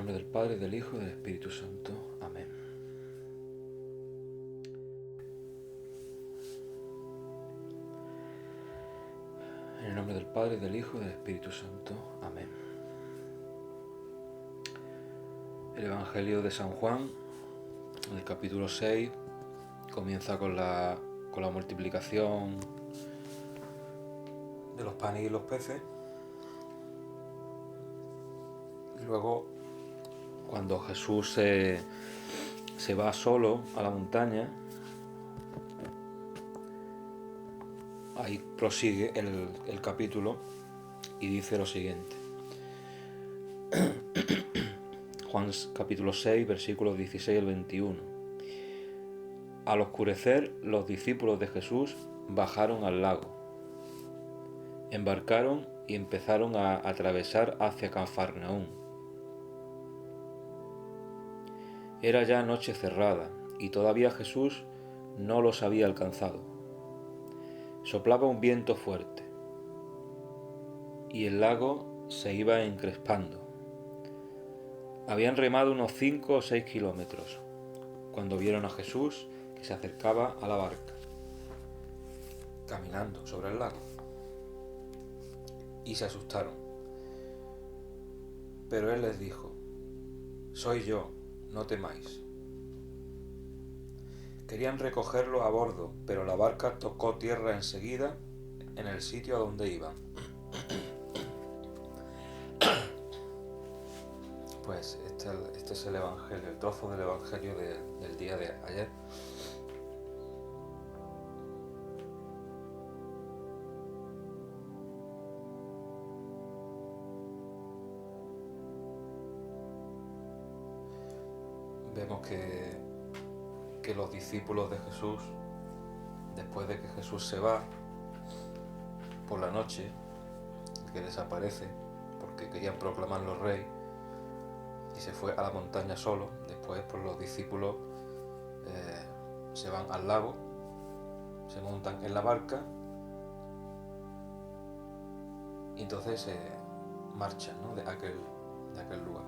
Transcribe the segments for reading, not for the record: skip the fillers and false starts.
nombre del Padre, del Hijo y del Espíritu Santo. Amén. En el nombre del Padre, del Hijo y del Espíritu Santo. Amén. El Evangelio de San Juan, en el capítulo 6, comienza con la multiplicación de los panes y los peces. Y luego, cuando Jesús se va solo a la montaña, ahí prosigue el capítulo y dice lo siguiente. Juan capítulo 6, versículos 16 al 21. Al oscurecer, los discípulos de Jesús bajaron al lago, embarcaron y empezaron a atravesar hacia Cafarnaúm. Era ya noche cerrada y todavía Jesús no los había alcanzado. Soplaba un viento fuerte y el lago se iba encrespando. Habían remado unos 5 o 6 kilómetros cuando vieron a Jesús que se acercaba a la barca, caminando sobre el lago, y se asustaron. Pero él les dijo: «Soy yo, no temáis». Querían recogerlo a bordo, pero la barca tocó tierra enseguida en el sitio a donde iban. Pues este es el Evangelio, el trozo del Evangelio del día de ayer. Vemos que los discípulos de Jesús, después de que Jesús se va por la noche, que desaparece porque querían proclamarlo rey y se fue a la montaña solo, después pues los discípulos se van al lago, se montan en la barca y entonces marchan, ¿no?, de aquel lugar.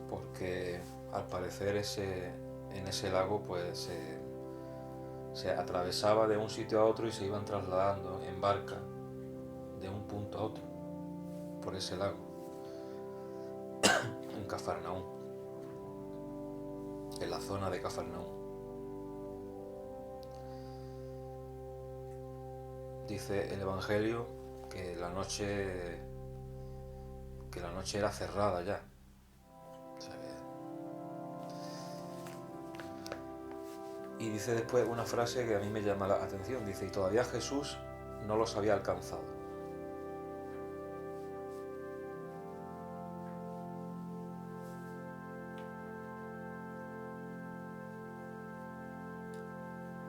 Porque al parecer en ese lago pues se atravesaba de un sitio a otro y se iban trasladando en barca de un punto a otro por ese lago en Cafarnaúm, en la zona de Cafarnaúm. Dice el Evangelio que la noche era cerrada ya. Y dice después una frase que a mí me llama la atención. Dice: y todavía Jesús no los había alcanzado.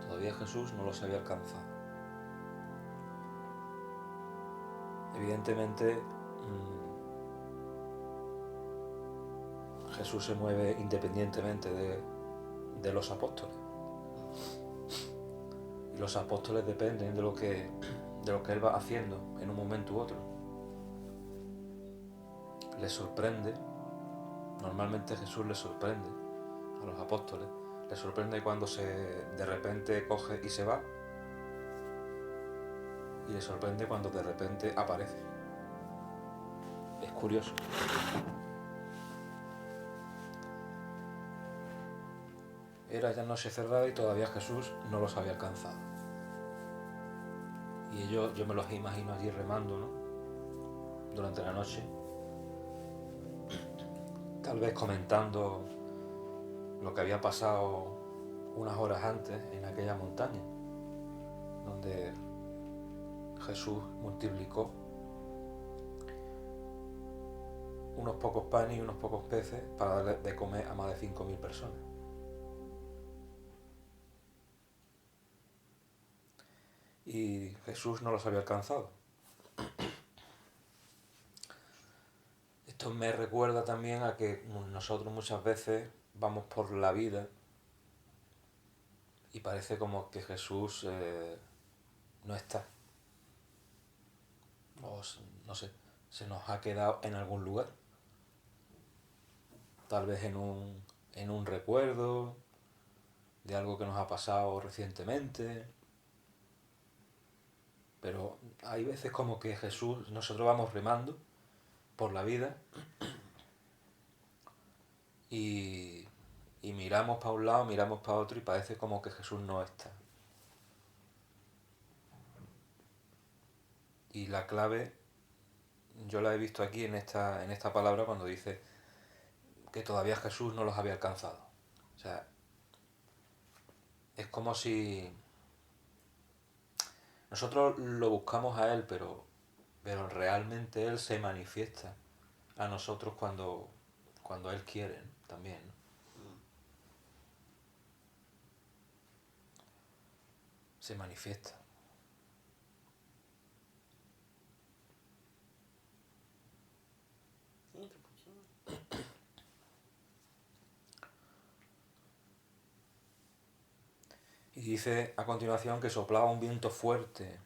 Todavía Jesús no los había alcanzado. Evidentemente, Jesús se mueve independientemente de los apóstoles. Y los apóstoles dependen de lo que él va haciendo en un momento u otro. Les sorprende, normalmente Jesús les sorprende a los apóstoles, les sorprende cuando de repente coge y se va, y les sorprende cuando de repente aparece. Es curioso. Era ya noche cerrada y todavía Jesús no los había alcanzado. Y yo me los imagino allí remando, ¿no?, durante la noche, tal vez comentando lo que había pasado unas horas antes en aquella montaña, donde Jesús multiplicó unos pocos panes y unos pocos peces para darle de comer a más de 5.000 personas. Y Jesús no los había alcanzado. Esto me recuerda también a que nosotros muchas veces vamos por la vida y parece como que Jesús no está. O no sé, se nos ha quedado en algún lugar. Tal vez en un recuerdo de algo que nos ha pasado recientemente. Pero hay veces como que Jesús, nosotros vamos remando por la vida y miramos para un lado, miramos para otro y parece como que Jesús no está. Y la clave yo la he visto aquí en esta palabra cuando dice que todavía Jesús no los había alcanzado. O sea, es como si nosotros lo buscamos a Él, pero realmente Él se manifiesta a nosotros cuando Él quiere, ¿no? También, ¿no? Se manifiesta. Y dice a continuación que soplaba un viento fuerte.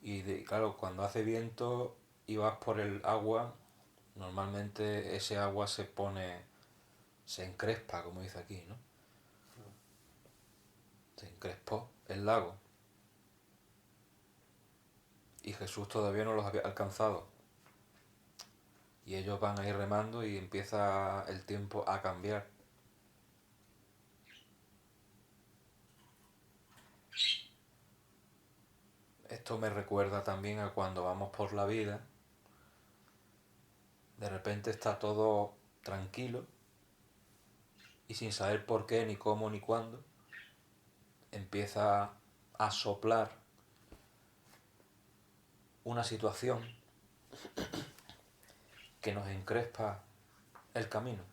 Y claro, cuando hace viento y vas por el agua, normalmente ese agua se encrespa, como dice aquí, ¿no? Se encrespó el lago. Y Jesús todavía no los había alcanzado. Y ellos van a ir remando y empieza el tiempo a cambiar. Esto me recuerda también a cuando vamos por la vida. De repente está todo tranquilo y sin saber por qué, ni cómo, ni cuándo, empieza a soplar una situación que nos encrespa el camino.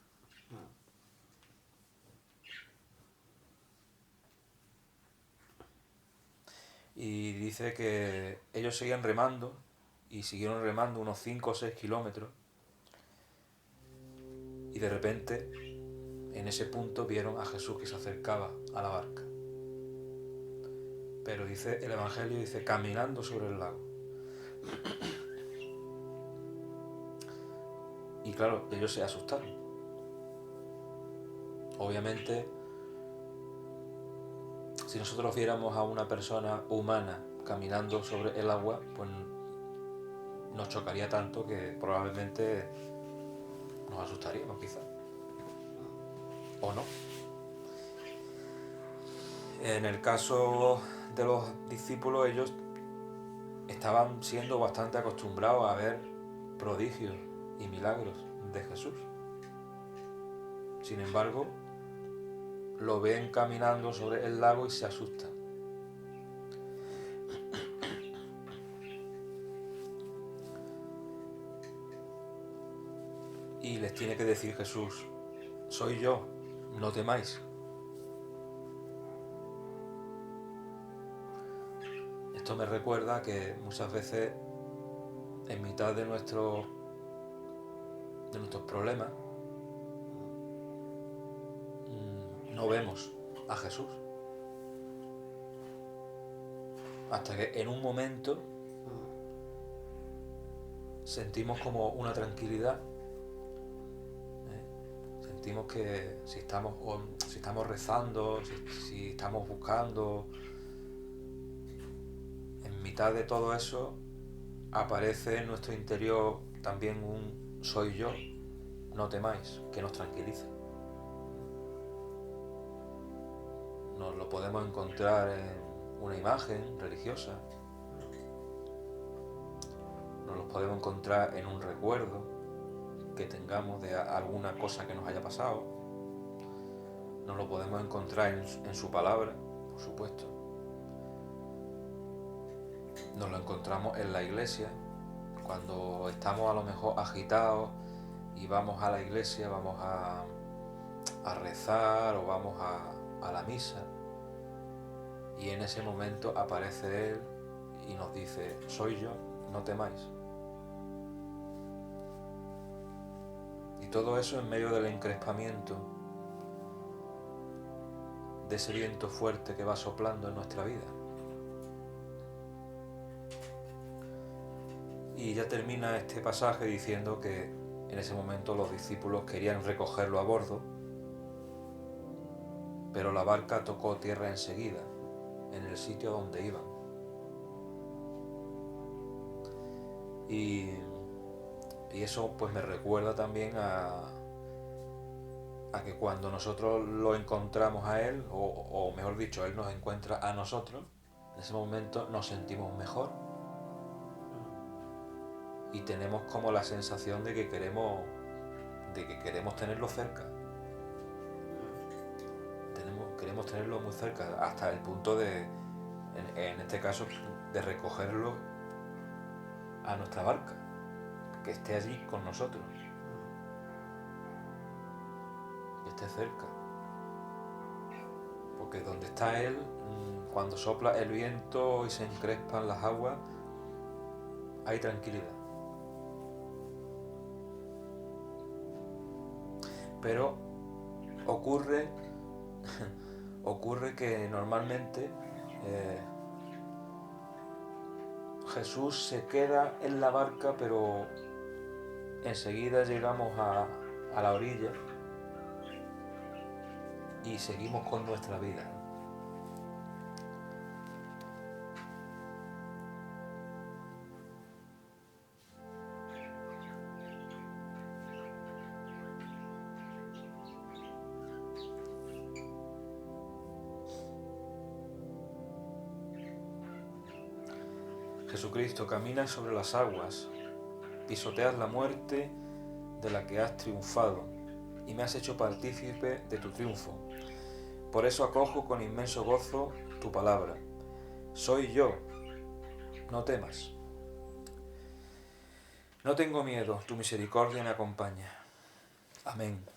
Y dice que ellos seguían remando y siguieron remando unos 5 o 6 kilómetros y de repente en ese punto vieron a Jesús que se acercaba a la barca. Pero dice el Evangelio, dice caminando sobre el lago. Y claro, ellos se asustaron. Obviamente, si nosotros viéramos a una persona humana caminando sobre el agua, pues nos chocaría tanto que probablemente nos asustaríamos quizá. O no. En el caso de los discípulos, ellos estaban siendo bastante acostumbrados a ver prodigios y milagros de Jesús. Sin embargo, lo ven caminando sobre el lago y se asustan. Y les tiene que decir Jesús, soy yo, no temáis. Esto me recuerda que muchas veces en mitad de nuestros problemas no vemos a Jesús. Hasta que en un momento sentimos como una tranquilidad. Sentimos que si estamos rezando, si estamos buscando, en mitad de todo eso aparece en nuestro interior también un soy yo, no temáis, que nos tranquilice. Nos lo podemos encontrar en una imagen religiosa, nos lo podemos encontrar en un recuerdo que tengamos de alguna cosa que nos haya pasado, nos lo podemos encontrar en su palabra, por supuesto. Nos lo encontramos en la iglesia, cuando estamos a lo mejor agitados y vamos a la iglesia, vamos a rezar o vamos a la misa, y en ese momento aparece Él y nos dice, soy yo, no temáis. Y todo eso en medio del encrespamiento de ese viento fuerte que va soplando en nuestra vida. Y ya termina este pasaje diciendo que en ese momento los discípulos querían recogerlo a bordo, pero la barca tocó tierra enseguida, en el sitio donde iban. Y eso pues me recuerda también a que cuando nosotros lo encontramos a Él, o mejor dicho, Él nos encuentra a nosotros, en ese momento nos sentimos mejor y tenemos como la sensación de que queremos tenerlo cerca. Queremos tenerlo muy cerca, hasta el punto de, en este caso, de recogerlo a nuestra barca, que esté allí con nosotros, que esté cerca. Porque donde está Él, cuando sopla el viento y se encrespan las aguas, hay tranquilidad. Pero ocurre que normalmente Jesús se queda en la barca, pero enseguida llegamos a la orilla y seguimos con nuestra vida. Jesucristo, caminas sobre las aguas, pisoteas la muerte de la que has triunfado y me has hecho partícipe de tu triunfo. Por eso acojo con inmenso gozo tu palabra. Soy yo, no temas. No tengo miedo, tu misericordia me acompaña. Amén.